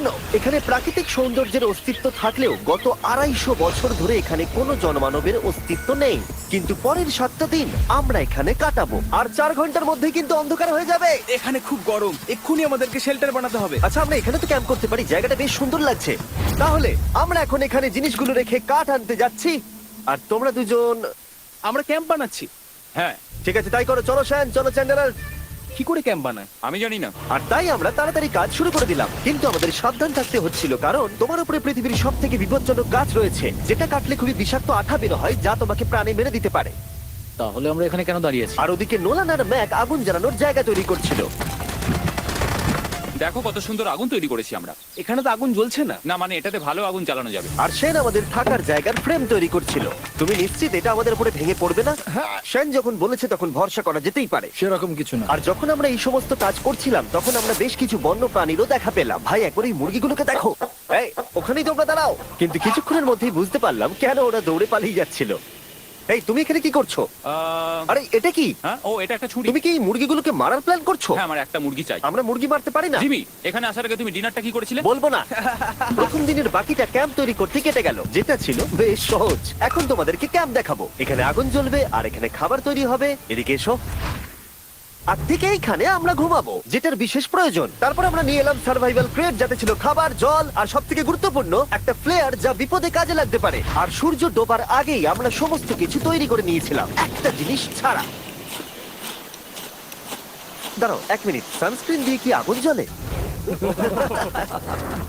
শোনো, এখানে প্রাকৃতিক সৌন্দর্যের অস্তিত্ব থাকলেও গত 250 বছর ধরে এখানে কোনো জনমানবের অস্তিত্ব নেই। কিন্তু পরের 7টা দিন আমরা এখানে কাটাবো, আর 4 ঘন্টার মধ্যে কিন্তু অন্ধকার হয়ে যাবে। এখানে খুব গরম, এক্ষুনি আমাদেরকে শেল্টার বানাতে হবে। আচ্ছা, আমরা এখানে তো ক্যাম্প করতে পারি, জায়গাটা বেশ সুন্দর লাগছে। তাহলে আমরা এখন এখানে জিনিসগুলো রেখে কাঠ আনতে যাচ্ছি, আর তোমরা দুজন। আমরা ক্যাম্প বানাচ্ছি। হ্যাঁ, ঠিক আছে, তাই করো। চলো শ্যান, চলো চ্যান্ডেলার। কি করে ক্যাম্প বানায়? আমি জানি না। আর তাই আমরা তাড়াতাড়ি কাজ শুরু করে দিলাম, কিন্তু আমাদের সাবধান থাকতে হচ্ছিল, কারণ তোমার উপরে পৃথিবীর সব থেকে বিপজ্জনক গাছ রয়েছে, যেটা কাটলে খুবই বিষাক্ত আঠা বের হয়, যা তোমাকে প্রাণে মেরে দিতে পারে। তাহলে আমরা এখানে কেন দাঁড়িয়ে আছি? আর ওদিকে নোলান আর ম্যাক আগুন জ্বালানোর জায়গা তৈরি করছিল। দেখো কত সুন্দর আগুন তৈরি করেছি আমরা। এখানে তো আগুন জ্বলছে না। না মানে এটাতে ভালো আগুন জ্বালানো যাবে। আর সেন আমাদের থাকার জায়গার ফ্রেম তৈরি করছিল। তুমি নিশ্চিত এটা আমাদের উপরে ভেঙে পড়বে না? সেন যখন বলেছে তখন ভরসা করা যেতেই পারে। সেরকম কিছু না। আর যখন আমরা এই সমস্ত কাজ করছিলাম, তখন আমরা বেশ কিছু বন্য প্রাণীরও দেখা পেলাম। ভাই, একবার এই মুরগিগুলোকে দেখো। এই, ওখানেই তোমরা দাঁড়াও। কিন্তু কিছুক্ষণের মধ্যেই বুঝতে পারলাম কেন ওরা দৌড়ে পালিয়ে যাচ্ছিল। এই, তুমি এখানে কি করছো? আরে এটা কি? হ্যাঁ, ও এটা একটা ছুরি। তুমি কি এই মুরগিগুলোকে মারার প্ল্যান করছো? হ্যাঁ, আমার একটা মুরগি চাই। আমরা মুরগি মারতে পারি না। জিমি, এখানে আসার আগে তুমি ডিনারটা কি করেছিলে? বলবো না। প্রথম দিনের বাকিটা ক্যাম্প তৈরি করতে কেটে গেল, যেটা ছিল বেশ সহজ। এখন তোমাদেরকে ক্যাম্প দেখাবো। এখানে আগুন জ্বলবে আর এখানে খাবার তৈরি হবে। এদিকে এসো। আর ঠিক এইখানে আমরা ঘুমাবো, যেটার বিশেষ প্রয়োজন। তারপর আমরা নিয়ে এলাম সার্ভাইভাল ক্রেট, যাতে ছিল খাবার, জল আর সবথেকে গুরুত্বপূর্ণ একটা ফ্লেয়ার, যা বিপদে কাজে লাগতে পারে। আর সূর্য ডোবার আগেই আমরা সমস্ত কিছু তৈরি করে নিয়েছিলাম, একটা জিনিস ছাড়া। দাঁড়াও 1 মিনিট, সানস্ক্রিন দিয়ে কি আগুন জ্বলে?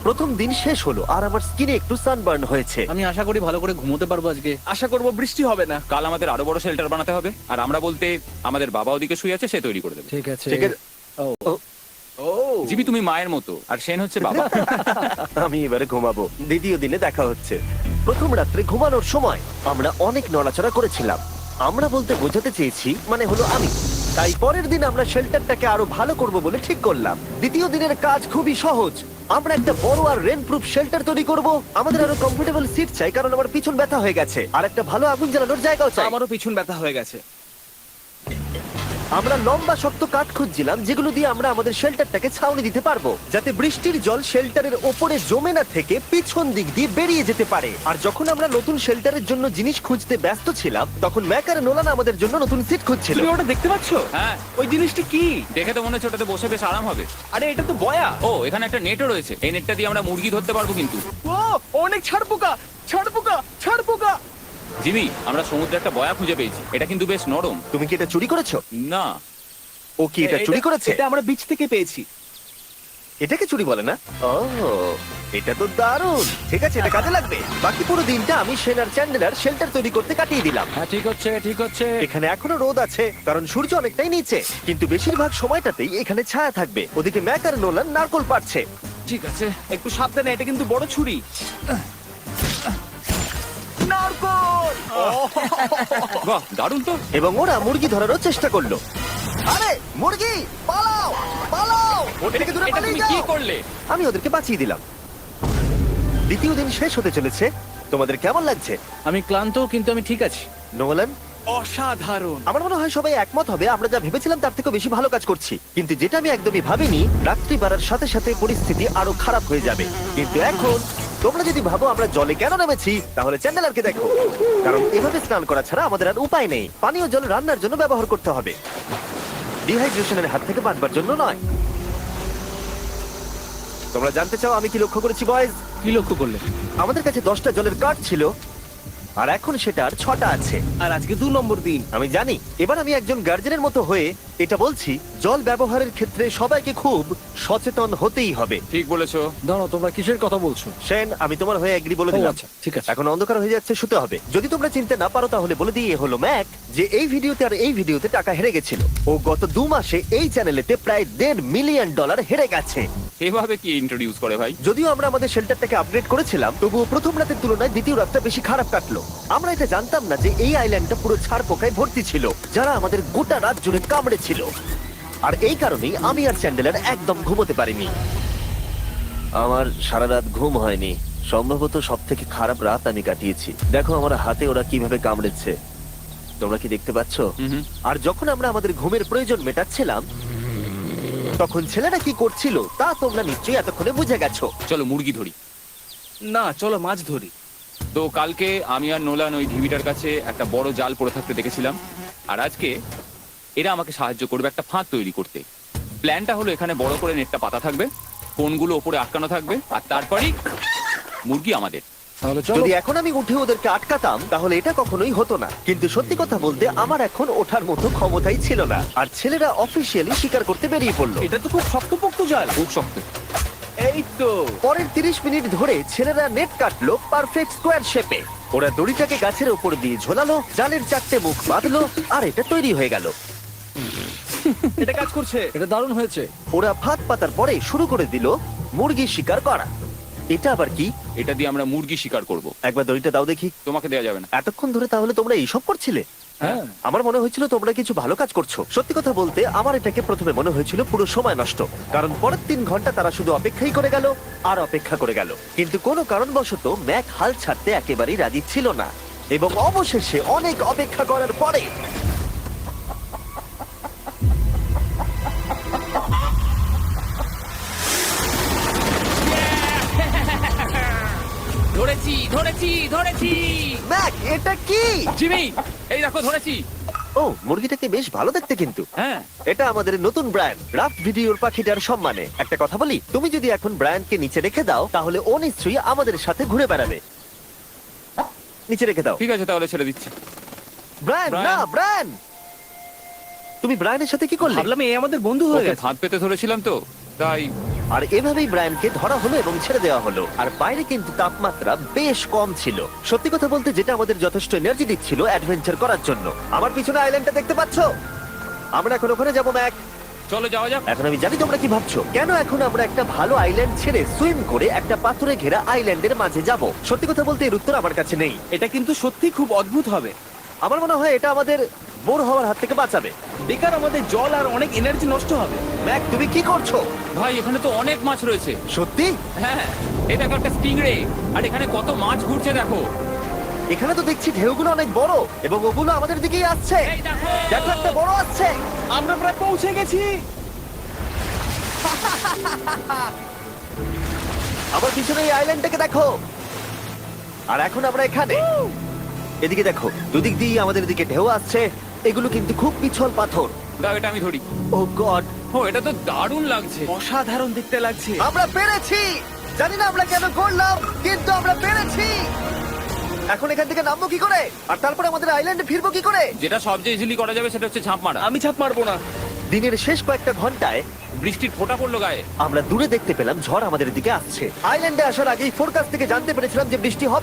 প্রথম দিন শেষ হলো আর আমার স্কিনে একটু সানবার্ন হয়েছে। আমি আশা করি ভালো করে ঘুমোতে পারবো আজকে। আশা করব বৃষ্টি হবে না। কাল আমাদের আরো বড় শেল্টার বানাতে হবে। আর আমরা বলতে আমাদের বাবা ওদিকে শুয়ে আছে, সে তৈরি করে দেবে। ঠিক আছে। ঠিক আছে। ও, ও জিমি, তুমি মায়ের মতো আর সেন হচ্ছে বাবা। আমি এবারে ঘুমাবো, দ্বিতীয় দিনে দেখা হচ্ছে। প্রথম রাত্রে ঘুমানোর সময় আমরা অনেক নড়াচড়া করেছিলাম। আমরা বলতে বোঝাতে চেয়েছি, মানে হলো আমি। তাই পরের দিন আমরা শেল্টারটাকে আরো ভালো করব বলে ঠিক করলাম। দ্বিতীয় দিনের কাজ খুবই সহজ। আমরা একটা বড় আর রেন প্রুফ শেল্টার তৈরি করব। আমাদের আরো কমফোর্টেবল সিট চাই, কারণ আমার পিছন ব্যথা হয়ে গেছে, আর একটা ভালো আগুন জ্বালানোর জায়গাও চাই। আমারও পিছন ব্যথা হয়ে গেছে। আমরা লম্বা শক্ত কাঠ খুঁজছিলাম, যেগুলো দিয়ে আমরা আমাদের শেল্টারটাকে ছাউনি দিতে পারবো, যাতে বৃষ্টির জল শেল্টারের ওপরে জমে না থেকে পিছন দিক দিয়ে বেরিয়ে যেতে পারে। আর যখন আমরা নতুন শেল্টারের জন্য জিনিস খুঁজতে ব্যস্ত ছিলাম, তখন ম্যাক আর নোলান আমাদের জন্য নতুন সিট খুঁজছিল। তুমি ওটা দেখতে পাচ্ছ? হ্যাঁ, ওই জিনিসটা কি? দেখে তো মনে হচ্ছে ওটাতে বসে বেশ আরাম হবে। আরে এটা তো বয়া। ও, এখানে একটা নেটও রয়েছে। এই নেটটা দিয়ে আমরা মুরগি ধরতে পারবো। কিন্তু ও অনেক ছাড়পোকা, ছাড়পোকা, ছাড়পোকা। জিমি, আমরা সমুদ্রে একটা বয়া খুঁজে পেয়েছি। এটা কিন্তু বেশ নরম। তুমি কি এটা চুরি করেছো? না, ও কি এটা চুরি করেছে? এটা আমরা বিচ থেকে পেয়েছি। এটাকে চুরি বলে না? ও, এটা তো দারুণ। ঠিক আছে, এটা কাজে লাগবে। বাকি পুরো দিনটা আমি সেন আর চ্যান্ডেলার শেল্টার তৈরি করতে কাটিয়ে দিলাম। হ্যাঁ, ঠিক হচ্ছে, ঠিক হচ্ছে। এখানে এখনো রোদ আছে, কারণ সূর্য অনেকটাই নিচে, কিন্তু বেশিরভাগ সময়টাতেই এখানে ছায়া থাকবে। ওদিকে ম্যাক আর নোলান নারকোল পাড়ছে। ঠিক আছে। একটু সাবধানে, এটা কিন্তু বড় ছুরি। নারকোল! বাহ, দারুণ তো। এবং ওরা মুরগি ধরারও চেষ্টা করলো। আরে মুরগি, পালাও পালাও! এটাকে দূরে এটা পালিয়ে তুমি কি যাও। করলে? আমি ওদেরকে বাঁচিয়ে দিলাম। দ্বিতীয় দিন শেষ হতে চলেছে। তোমাদের কেমন লাগছে? আমি ক্লান্ত, কিন্তু আমি ঠিক আছি। নোলান? অসাধারণ। আমার মনে হয় সবাই একমত হবে, আমরা যা ভেবেছিলাম তার থেকে বেশি ভালো কাজ করছি। কিন্তু যেটা আমি একদমই ভাবিনি, রাত্রি বাড়ার সাথে সাথে পরিস্থিতি আরো খারাপ হয়ে যাবে। কিন্তু এখন তোমরা যদি ভাবো আমরা জলে কেন নেমেছি, তাহলে চ্যান্ডেলারকে দেখো। কারণ এভাবে স্নান করা ছাড়া আমাদের আর উপায় নেই। পানীয় জল রান্নার জন্য ব্যবহার করতে হবে, ডিহাইড্রেশনের হাত থেকে বাঁচবার জন্য নয়। তোমরা জানতে চাও আমি কি লক্ষ্য করেছি বয়েজ? কি লক্ষ্য করলে? আমাদের কাছে 10টা জলের কার্ড ছিল, আর এখন সেটা আর 6টা আছে। আর আজকে 2 নম্বর দিন। আমি জানি। এবার আমি একজন গার্জেনের মতো হয়ে এটা বলছি, জল ব্যবহারের ক্ষেত্রে সবাইকে খুব সচেতন হতেই হবে। ঠিক বলেছো। দাঁড়াও, তোমরা কিসের কথা বলছো? সেন, আমি তোমার হয়ে এগ্রি বলে ও, দিলাম। আচ্ছা, ঠিক আছে। এখন অন্ধকার হয়ে যাচ্ছে, শুতে হবে। যদি তোমরা চিনতে না পারো তাহলে বলে দিয়ে হলো ম্যাক, যে এই ভিডিওতে আর এই ভিডিওতে টাকা হেরে গেছিল। ও গত 2 মাসে এই চ্যানেলেতে প্রায় $1.5 মিলিয়ন হেরে গেছে। এভাবে কি ইন্ট্রোডিউস করে ভাই? যদিও আমরা আমাদের শেল্টারটাকে আপগ্রেড করেছিলাম, তবুও প্রথম রাতের তুলনায় দ্বিতীয় রাতটা বেশি খারাপ কাটলো। আমরা এটা জানতাম না যে এই আইল্যান্ডটা পুরো ছারপোকায় ভর্তি ছিল, যারা আমাদের গোটা রাত জুড়ে কামড়েছিল। আর এই কারণেই আমি আর চ্যান্ডেলার একদম ঘুমোতে পারিনি। আমার সারা রাত ঘুম হয়নি। সম্ভবত সব থেকে খারাপ রাত আমি কাটিয়েছি। দেখো আমার হাতে ওরা কিভাবে কামড়েছে, তোমরা কি দেখতে পাচ্ছ? আর যখন আমরা আমাদের ঘুমের প্রয়োজন মেটাচ্ছিলাম, তখন ছেলেরা কি করছিল তা তোমরা নিশ্চয়ই এতক্ষণে বুঝে গেছো। চলো মুরগি ধরি। না চলো মাছ ধরি। তো কালকে আমি আর নোলান ওই ঢিবিটার কাছে একটা বড় জাল পড়ে থাকতে দেখেছিলাম, আর আজকে এরা আমাকে সাহায্য করবে একটা ফাঁদ তৈরি করতে। প্ল্যানটা হলো এখানে বড় করে নেটটা পাতা থাকবে, কোনগুলো ওপরে আটকানো থাকবে, আর তারপরেই মুরগি আমাদের। তাহলে চলো। যদি এখন আমি উঠে ওদেরকে আটকাতাম তাহলে এটা কখনোই হতো না, কিন্তু সত্যি কথা বলতে আমার এখন ওঠার মতো ক্ষমতাই ছিল না, আর ছেলেরা অফিসিয়ালি স্বীকার করতে বেরিয়ে পড়লো। এটা তো খুব শক্তপোক্ত জাল। খুব শক্ত। এই তো। পরের 30 মিনিট ধরে ছেলেরা নেট কাটলো পারফেক্ট স্কোয়ার শেপে। ওরা দড়িটাকে গাছের উপর দিয়ে ঝোলালো, জালের 4টে মুখ বাঁধলো, আর এটা তৈরি হয়ে গেল। এটা কাজ করছে। এটা দারুণ হয়েছে। ওরা ফাঁদ পাতার পরে শুরু করে দিল মুরগি শিকার করা। এটা আবার কি? এটা দিয়ে আমরা মুরগি শিকার করব। একবার দড়িটা দাও দেখি। তোমাকে দেওয়া যাবে না। এতক্ষণ ধরে তাহলে তোমরা এইসব করছিলে? হ্যাঁ। আমার মনে হয়েছিল তোমরা কিছু ভালো কাজ করছো। সত্যি কথা বলতে আমার এটাকে প্রথমে মনে হয়েছিল পুরো সময় নষ্ট, কারণ পরের 3 ঘন্টা তারা শুধু অপেক্ষাই করে গেল আর অপেক্ষা করে গেল। কিন্তু কোনো কারণবশত ম্যাক হাল ছাড়তে একেবারেই রাজি ছিল না, এবং অবশেষে অনেক অপেক্ষা করার পরে ধরেছি ধরেছি ধরেছি। ম্যাক, এটা কি? জিমি, এই দেখো ধরেছি। ও, মুরগিটাকে বেশ ভালো দেখতে কিন্তু। হ্যাঁ। এটা আমাদের নতুন ব্র্যান্ড রাফট ভিডিওর পাখিটার সম্মানে। একটা কথা বলি, তুমি যদি এখন ব্র্যান্ডকে নিচে রেখে দাও তাহলে ও নিশ্চয়ই আমাদের সাথে ঘুরে বেড়াবে। নিচে রেখে দাও। ঠিক আছে তাহলে ছেড়ে দিচ্ছি। ব্রায়ান, না ব্রায়ান। ব্রায়ান, তুমি ব্রায়ানের সাথে কি করলে? ভাবলাম এই আমাদের বন্ধু হয়ে ওকে গেছে। ফাঁদ পেতে ধরেছিলাম তো তাই। আর এভাবেই ব্রায়ানকে ধরা হলো এবং ছেড়ে দেওয়া হলো। আর বাইরে কিন্তু তাপমাত্রা বেশ কম ছিল। সত্যি কথা বলতে যেটা আমাদের যথেষ্ট এনার্জি দিচ্ছিল অ্যাডভেঞ্চার করার জন্য। আমার পিছনে আইল্যান্ডটা দেখতে পাচ্ছো? আমরা এখন ওখানে যাবো ম্যাক। চলো যাওয়া যাক। এখন আমি জানি তোমরা কি ভাবছো, কেন এখন আমরা একটা ভালো আইল্যান্ড ছেড়ে সুইম করে একটা পাথরে ঘেরা আইল্যান্ডের মাঝে যাব? সত্যি কথা বলতে এর উত্তর আমার কাছে নেই। এটা কিন্তু সত্যি খুব অদ্ভুত হবে। আমার মনে হয় এটা আমাদের বোর হওয়ার হাত থেকে বাঁচাবে। বেকার আমাদের জল আর অনেক এনার্জি নষ্ট হবে। ম্যাক, তুমি কি করছো? ভাই এখানে তো অনেক মাছ রয়েছে। সত্যি? হ্যাঁ, এই দেখো একটা স্টিংরে, আর এখানে কত মাছ ঘুরছে দেখো। এখানে তো দেখছি ঢেউগুলো অনেক বড় এবং ওগুলো আমাদের দিকেই আসছে। এই দেখো। দেখো, একটা বড় আসছে। আমরা প্রায় পৌঁছে গেছি। আমার পিছনে এই আইল্যান্ডটাকে দেখো। আর এখন আমরা এখানে। এদিকে দেখো, দুদিক দিয়ে আমাদের দিকে ঢেউ আসছে। এগুলো কিন্তু খুব পিছল পাথর। দাও এটা আমি ধরি। ও গড, ও এটা তো দারুণ লাগছে। অসাধারণ দেখতে লাগছে। আমরা পেরেছি। জানি না আমরা কেন করলাম, কিন্তু আমরা পেরেছি। এখন এখান থেকে নামবো কি করে, আর তারপরে আমাদের আইল্যান্ডে ফিরবো কি করে? যেটা সবচেয়ে ইজিলি করা যাবে সেটা হচ্ছে ঝাঁপ মারা। আমি ছাপ মারবো না। দিনের শেষ কয়েকটা ঘন্টায় বৃষ্টির ফোঁটা পড়লো গায়ে। আমরা দূরে দেখতে পেলাম ঝড় আমাদের দিকে আসছে। আইল্যান্ডে আসার আগেই ফোরকাস্ট থেকে জানতে পেরেছিলাম যে বৃষ্টি হবে।